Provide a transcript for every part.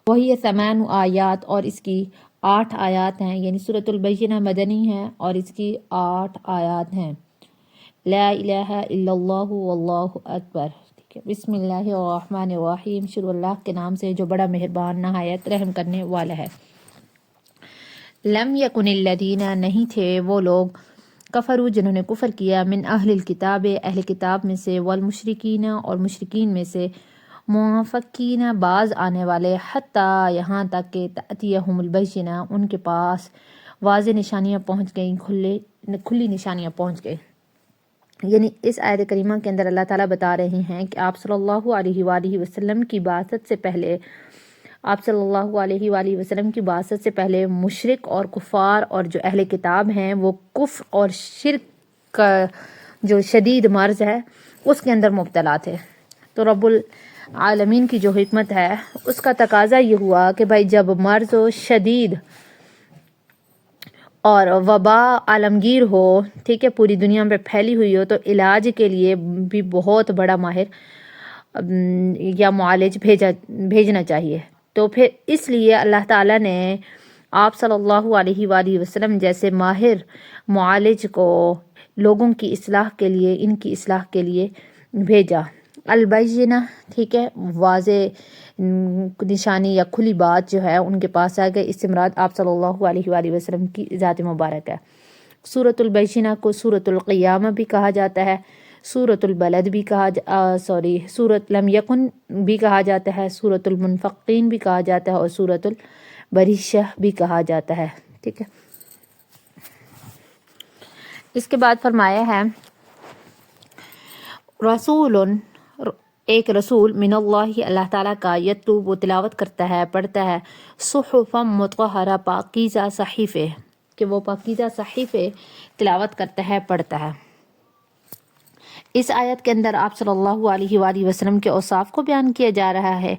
وہی 8 آیات، اور اس کی 8 آیات ہیں، یعنی سورۃ البینہ مدنی ہے اور اس کی 8 آیات ہیں۔ لا الہ الا اللہ واللہ اکبر۔ ٹھیک ہے، بسم اللہ الرحمن الرحیم، شروع اللہ کے نام سے جو بڑا مہربان نہایت رحم کرنے والا ہے۔ لم یکن الذین، نہیں تھے وہ لوگ، کفروا جنہوں نے کفر کیا، من اہل الکتاب، اہل کتاب میں سے، والمشرکین، اور مشرکین میں سے، منفکین، باز آنے والے، حتیٰ یہاں تک کہ تأتیہم البینہ، ان کے پاس واضح نشانیاں پہنچ گئیں، کھلی نشانیاں پہنچ گئیں۔ یعنی اس آیت کریمہ کے اندر اللہ تعالیٰ بتا رہے ہیں کہ آپ صلی اللہ علیہ وآلہ وسلم کی بعثت سے پہلے، آپ صلی اللہ علیہ وآلہ وسلم کی بعثت سے پہلے مشرک اور کفار اور جو اہل کتاب ہیں وہ کفر اور شرک کا جو شدید مرض ہے اس کے اندر مبتلا تھے۔ تو رب العالمین کی جو حکمت ہے اس کا تقاضا یہ ہوا کہ بھائی جب مرض و شدید اور وبا عالمگیر ہو، ٹھیک ہے، پوری دنیا میں پھیلی ہوئی ہو، تو علاج کے لیے بھی بہت بڑا ماہر یا معالج بھیجنا چاہیے۔ تو پھر اس لیے اللہ تعالیٰ نے آپ صلی اللہ علیہ وآلہ وسلم جیسے ماہر معالج کو لوگوں کی اصلاح کے لیے، ان کی اصلاح کے لیے بھیجا۔ البینہ، ٹھیک ہے، واضح نشانی یا کھلی بات جو ہے ان کے پاس آ گئے، اس سے مراد آپ صلی اللہ علیہ وآلہ وسلم کی ذات مبارک ہے۔ سورۃ البینہ کو سورۃ القیامہ بھی کہا جاتا ہے، سورۃ البلد بھی سورۃ لم یکن بھی کہا جاتا ہے، سورۃ المنفقین بھی کہا جاتا ہے، اور سورۃ البریشہ بھی کہا جاتا ہے۔ ٹھیک ہے، اس کے بعد فرمایا ہے رسول، ایک رسول، من اللہ، اللہ تعالیٰ کا، یتلو، وہ تلاوت کرتا ہے، پڑھتا ہے، صحفا مطہرہ، پاکیزہ صحیفے، کہ وہ پاکیزہ صحیفے تلاوت کرتا ہے، پڑھتا ہے۔ اس آیت کے اندر آپ صلی اللہ علیہ وآلہ وسلم کے اوصاف کو بیان کیا جا رہا ہے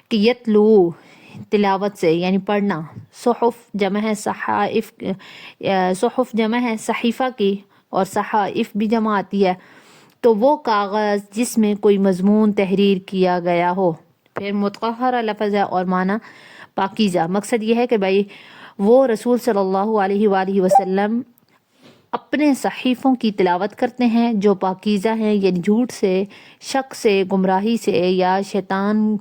کہ یتلو، تلاوت سے یعنی پڑھنا، صحف جمع ہے صحائف، صحف جمع ہے صحیفہ کی، اور صحائف بھی جمع آتی ہے، تو وہ کاغذ جس میں کوئی مضمون تحریر کیا گیا ہو۔ پھر مطہرہ لفظ ہے اور معنی پاکیزہ، مقصد یہ ہے کہ بھائی وہ رسول صلی اللہ علیہ وآلہ وسلم اپنے صحیفوں کی تلاوت کرتے ہیں جو پاکیزہ ہیں، یعنی جھوٹ سے، شک سے، گمراہی سے، یا شیطان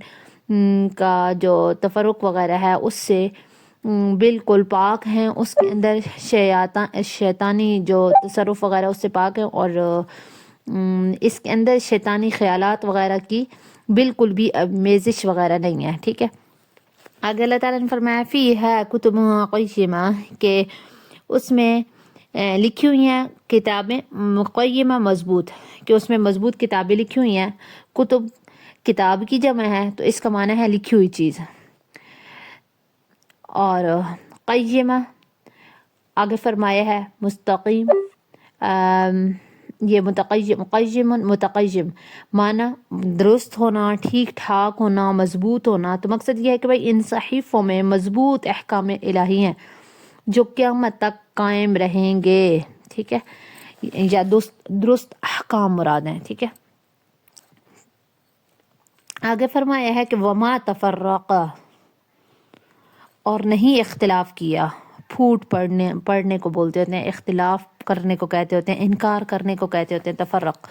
کا جو تفرق وغیرہ ہے اس سے بالکل پاک ہیں، اس کے اندر شیطانی جو تصرف وغیرہ اس سے پاک ہیں، اور اس کے اندر شیطانی خیالات وغیرہ کی بالکل بھی میزش وغیرہ نہیں ہے۔ ٹھیک ہے، آگے اللہ تعالیٰ نے فرمایا فی ہے کتب قیمہ، کہ اس میں لکھی ہوئی ہیں کتابیں مقیمہ، مضبوط، کہ اس میں مضبوط کتابیں لکھی ہوئی ہیں۔ کتب کتاب کی جمع ہے تو اس کا معنی ہے لکھی ہوئی چیز، اور قیمہ آگے فرمایا ہے مستقیم، یہ متقیم معنی درست ہونا، ٹھیک ٹھاک ہونا، مضبوط ہونا۔ تو مقصد یہ ہے کہ بھائی ان صحیفوں میں مضبوط احکام الہی ہیں جو قیامت تک قائم رہیں گے۔ ٹھیک ہے، یا درست احکام مراد ہیں۔ ٹھیک ہے، آگے فرمایا ہے کہ وما تفرق، اور نہیں اختلاف کیا، پھوٹ پڑھنے کو بولتے ہوتے ہیں، اختلاف کرنے کو کہتے ہوتے ہیں، انکار کرنے کو کہتے ہوتے ہیں تفرق،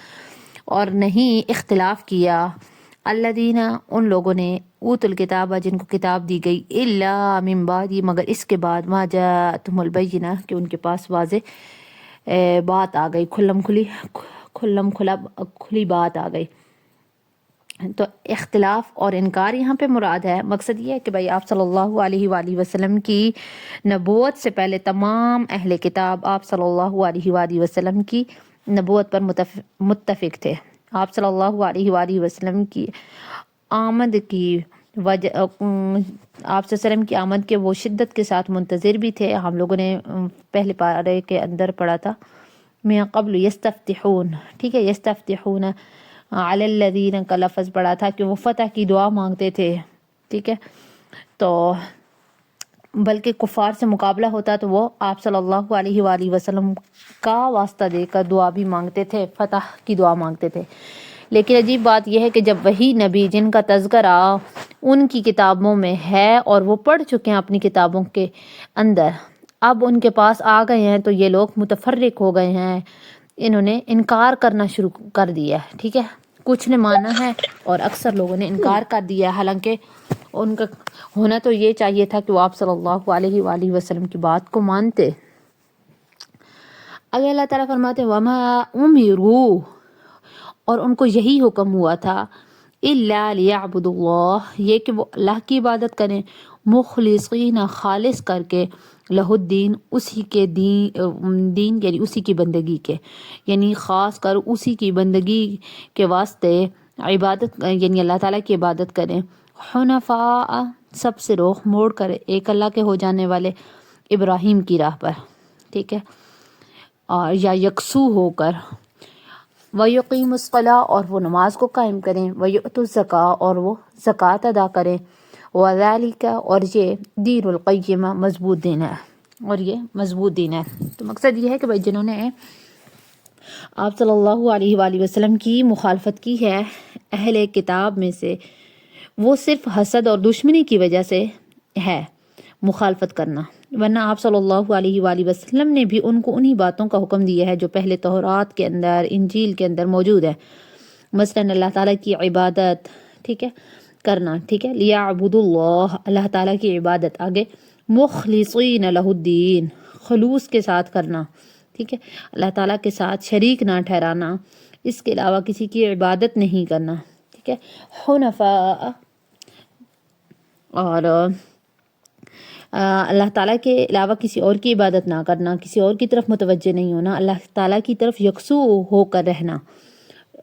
اور نہیں اختلاف کیا الذین، ان لوگوں نے، اوت الکتاب، جن کو کتاب دی گئی، الا من بعد، مگر اس کے بعد، ما جاءتهم البینہ، کہ ان کے پاس واضح بات آ گئی، کھلی بات آ گئی۔ تو اختلاف اور انکار یہاں پہ مراد ہے۔ مقصد یہ ہے کہ بھائی آپ صلی اللہ علیہ وآلہ وسلم کی نبوت سے پہلے تمام اہل کتاب آپ صلی اللہ علیہ وآلہ وسلم کی نبوت پر متفق تھے۔ آپ صلی اللہ علیہ وآلہ وسلم کی آمد کی وجہ، آپ صلی اللہ علیہ وسلم کی آمد کے وہ شدت کے ساتھ منتظر بھی تھے۔ ہم لوگوں نے پہلے پارے کے اندر پڑھا تھا من قبل یستفتحون، ٹھیک ہے، یستفتحون علی الذین کا لفظ پڑھا تھا کہ وہ فتح کی دعا مانگتے تھے۔ ٹھیک ہے، تو بلکہ کفار سے مقابلہ ہوتا تو وہ آپ صلی اللہ علیہ وآلہ وسلم کا واسطہ دے کر دعا بھی مانگتے تھے، فتح کی دعا مانگتے تھے لیکن عجیب بات یہ ہے کہ جب وہی نبی جن کا تذکرہ ان کی کتابوں میں ہے اور وہ پڑھ چکے ہیں اپنی کتابوں کے اندر، اب ان کے پاس آ گئے ہیں تو یہ لوگ متفرق ہو گئے ہیں، انہوں نے انکار کرنا شروع کر دیا ہے، ٹھیک ہے، کچھ نے مانا ہے اور اکثر لوگوں نے انکار کر دیا ہے، حالانکہ ان کا ہونا تو یہ چاہیے تھا کہ وہ آپ صلی اللہ علیہ وآلہ وسلم کی بات کو مانتے۔ اگر اللہ تعالیٰ فرماتے ہیں وَمَا أُمِرُوا، اور ان کو یہی حکم ہوا تھا إِلَّا لِيَعْبُدُوا اللَّهَ، یہ کہ وہ اللہ کی عبادت کریں، مخلصین خالص کر کے، لہ الدین، اسی کے دین یعنی اسی کی بندگی کے، یعنی خاص کر اسی کی بندگی کے واسطے عبادت یعنی اللہ تعالیٰ کی عبادت کریں، حنفاء، سب سے رخ موڑ کر ایک اللہ کے ہو جانے والے، ابراہیم کی راہ پر، ٹھیک ہے، اور یا یکسو ہو کر، وَيُقِيمُ الصَّلَاةَ، اور وہ نماز کو قائم کریں، وَيُؤْتُوا الزَّكَاةَ، اور وہ زکوٰۃ ادا کریں، وَذَلِكَ، اور یہ دین القیمہ، مضبوط دین ہے، اور یہ مضبوط دین ہے۔ تو مقصد یہ ہے کہ بھائی جنہوں نے آپ صلی اللہ علیہ وآلہ وسلم کی مخالفت کی ہے اہل کتاب میں سے، وہ صرف حسد اور دشمنی کی وجہ سے ہے مخالفت کرنا، ورنہ آپ صلی اللہ علیہ وآلہ وسلم نے بھی ان کو انہی باتوں کا حکم دیا ہے جو پہلے تورات کے اندر، انجیل کے اندر موجود ہے، مثلاً اللہ تعالیٰ کی عبادت، ٹھیک ہے، کرنا، ٹھیک ہے، لیعبدوا اللہ، اللہ تعالیٰ کی عبادت، آگے مخلصین لہ الدین، خلوص کے ساتھ کرنا، ٹھیک ہے، اللہ تعالیٰ کے ساتھ شریک نہ ٹھہرانا، اس کے علاوہ کسی کی عبادت نہیں کرنا، ٹھیک ہے، حنفاء، اور اللہ تعالیٰ کے علاوہ کسی اور کی عبادت نہ کرنا، کسی اور کی طرف متوجہ نہیں ہونا، اللہ تعالیٰ کی طرف یکسو ہو کر رہنا،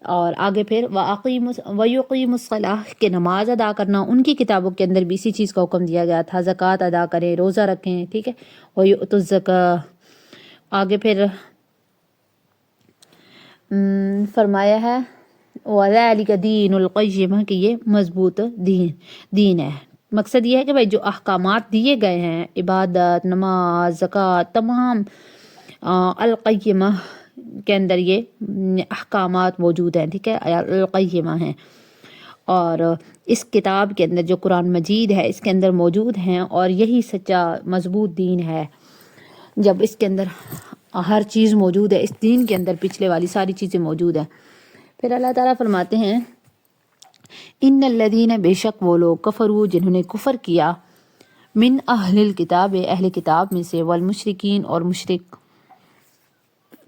اور آگے پھر وَيُقِيمُ الصَّلَاةَ، کہ نماز ادا کرنا، ان کی کتابوں کے اندر بھی اسی چیز کا حکم دیا گیا تھا، زکوٰۃ ادا کریں، روزہ رکھیں، ٹھیک ہے، وَيُؤْتُوا الزَّكَاةَ، آگے پھر فرمایا ہے وَذَلِكَ دِينُ الْقَيِّمَةِ، کہ یہ مضبوط دین ہے۔ مقصد یہ ہے کہ بھائی جو احکامات دیے گئے ہیں، عبادت، نماز، زکوٰۃ، تمام القیمہ کے اندر یہ احکامات موجود ہیں، ٹھیک ہے، القیمہ ہیں، اور اس کتاب کے اندر جو قرآن مجید ہے اس کے اندر موجود ہیں، اور یہی سچا مضبوط دین ہے جب اس کے اندر ہر چیز موجود ہے، اس دین کے اندر پچھلے والی ساری چیزیں موجود ہیں۔ پھر اللہ تعالیٰ فرماتے ہیں ان الذین، بے شک وہ لوگ، کفروا، جنہوں نے کفر کیا، من اہل الکتاب، اہل کتاب میں سے، والمشرکین، اور مشرک،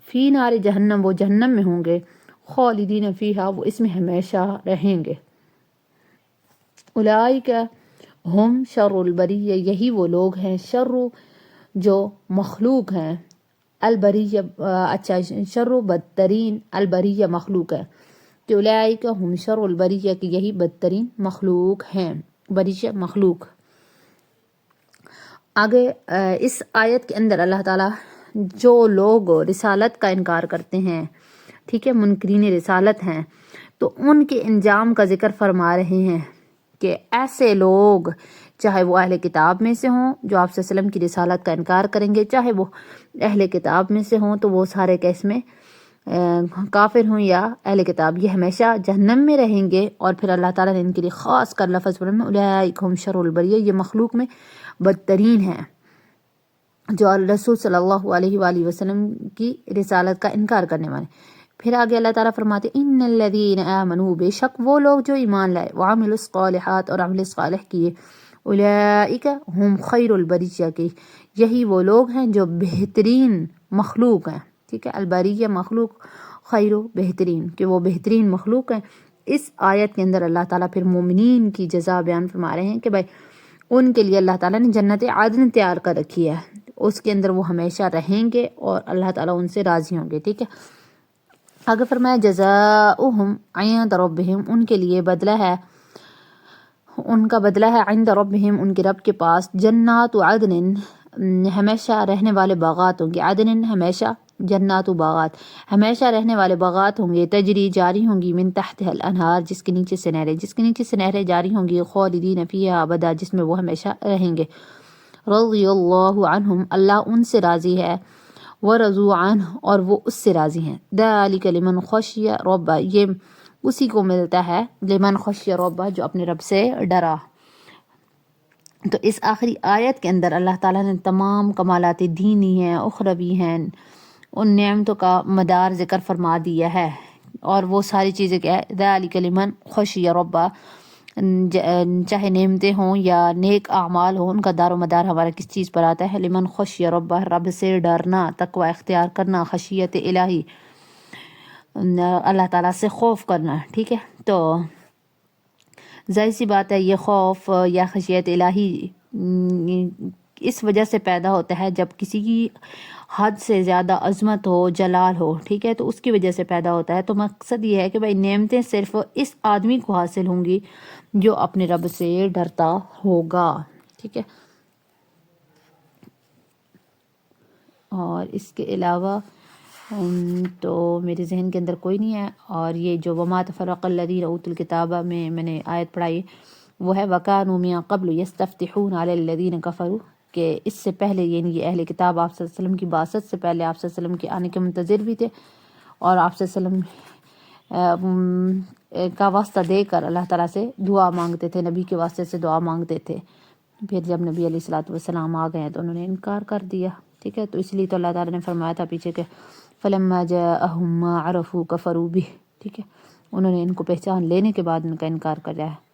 فی نار جہنم، وہ جہنم میں ہوں گے، خالدین فیہا، وہ اس میں ہمیشہ رہیں گے، اولئک ہم شر البریہ، یہی وہ لوگ ہیں شر جو مخلوق ہیں، البریہ، اچھا، شر بدترین، البریہ مخلوق ہے، کہ اولئک ہم شر البریہ، کہ یہی بدترین مخلوق ہیں، بریہ مخلوق۔ آگے اس آیت کے اندر اللہ تعالیٰ جو لوگ رسالت کا انکار کرتے ہیں، ٹھیک ہے، منکرین رسالت ہیں، تو ان کے انجام کا ذکر فرما رہے ہیں کہ ایسے لوگ، چاہے وہ اہل کتاب میں سے ہوں جو آپ صلی اللہ علیہ وسلم کی رسالت کا انکار کریں گے، چاہے وہ اہل کتاب میں سے ہوں تو وہ سارے کیس میں کافر ہوں یا اہل کتاب، یہ ہمیشہ جہنم میں رہیں گے۔ اور پھر اللہ تعالیٰ نے ان کے لیے خاص کر لفظ فرمایا اولئک ہم شر البریہ، یہ مخلوق میں بدترین ہیں جو رسول صلی اللہ علیہ وآلہ وسلم کی رسالت کا انکار کرنے والے۔ پھر آگے اللہ تعالیٰ فرماتے ان الذین آمنوا، بے شک وہ لوگ جو ایمان لائے، وعملوا الصالحات، اور عمل صالح کیے، اولئک ہم خیر البریہ، کے یہی وہ لوگ ہیں جو بہترین مخلوق ہیں، ٹھیک ہے، البریہ مخلوق، خیر بہترین، کہ وہ بہترین مخلوق ہیں۔ اس آیت کے اندر اللہ تعالیٰ پھر مومنین کی جزا بیان فرما رہے ہیں کہ بھائی ان کے لیے اللہ تعالیٰ نے جنت عدن تیار کر رکھی ہے، اس کے اندر وہ ہمیشہ رہیں گے اور اللہ تعالیٰ ان سے راضی ہوں گے، ٹھیک ہے۔ آگے فرمایا جزاؤہم عند ربہم، ان کے لیے بدلہ ہے، ان کا بدلہ ہے عند ربہم، ان کے رب کے پاس، جنات عدن، ہمیشہ رہنے والے باغات ہوں گے، عدن ہمیشہ، جنات و باغات ہمیشہ رہنے والے باغات ہوں گے، تجری جاری ہوں گی، من تحت الانہار، جس کے نیچے سے نہریں، جس کے نیچے سے نہریں جاری ہوں گی، خالدین فیہا ابدا، جس میں وہ ہمیشہ رہیں گے، رضی اللہ عنہم، اللہ ان سے راضی ہے، ورضوا عنہ، اور وہ اس سے راضی ہیں، ذالک لمن خشی ربہ، یہ اسی کو ملتا ہے لمن خشی ربہ، جو اپنے رب سے ڈرا۔ تو اس آخری آیت کے اندر اللہ تعالیٰ نے تمام کمالات دینی ہیں، اخروی ہیں، ان نعمتوں کا مدار ذکر فرما دیا ہے، اور وہ ساری چیزیں کیا ہے، ذالک لمن خشی ربہ، چاہے نعمتیں ہوں یا نیک اعمال ہوں، ان کا دار و مدار ہمارا کس چیز پر آتا ہے، لمن خشی ربہ، رب سے ڈرنا، تقوی اختیار کرنا، خشیت الہی، اللہ تعالیٰ سے خوف کرنا، ٹھیک ہے۔ تو ظاہر سی بات ہے یہ خوف یا خشیت الہی اس وجہ سے پیدا ہوتا ہے جب کسی کی حد سے زیادہ عظمت ہو، جلال ہو، ٹھیک ہے، تو اس کی وجہ سے پیدا ہوتا ہے۔ تو مقصد یہ ہے کہ بھائی نعمتیں صرف اس آدمی کو حاصل ہوں گی جو اپنے رب سے ڈرتا ہوگا، ٹھیک ہے۔ اور اس کے علاوہ تو میرے ذہن کے اندر کوئی نہیں ہے۔ اور یہ جو وما تفرق الذین اوتوا الکتاب میں نے آیت پڑھائی وہ ہے وَكَانُوا مِن قَبْلُ يَسْتَفْتِحُونَ عَلَى الَّذِينَ كَفَرُوا، کہ اس سے پہلے یعنی یہ اہل کتاب آپ صلی اللہ علیہ وسلم کی بعثت سے پہلے آپ صلی اللہ علیہ وسلم کے آنے کے منتظر بھی تھے، اور آپ صلی اللہ علیہ وسلم کا واسطہ دے کر اللہ تعالیٰ سے دعا مانگتے تھے، نبی کے واسطے سے دعا مانگتے تھے۔ پھر جب نبی علیہ الصلوۃ والسلام آ گئے تو انہوں نے انکار کر دیا، ٹھیک ہے۔ تو اس لیے تو اللہ تعالیٰ نے فرمایا تھا پیچھے کہ فَلَمَّا جَاءَهُم مَّا عَرَفُوا كَفَرُوا بِهِ، ٹھیک ہے، انہوں نے ان کو پہچان لینے کے بعد ان کا انکار کر رہا ہے۔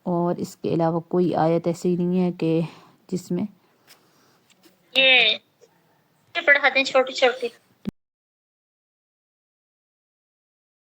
اور اس کے علاوہ کوئی آیت ایسی نہیں ہے کہ جس میں یہ پڑھاتے ہیں چھوٹی چھوٹی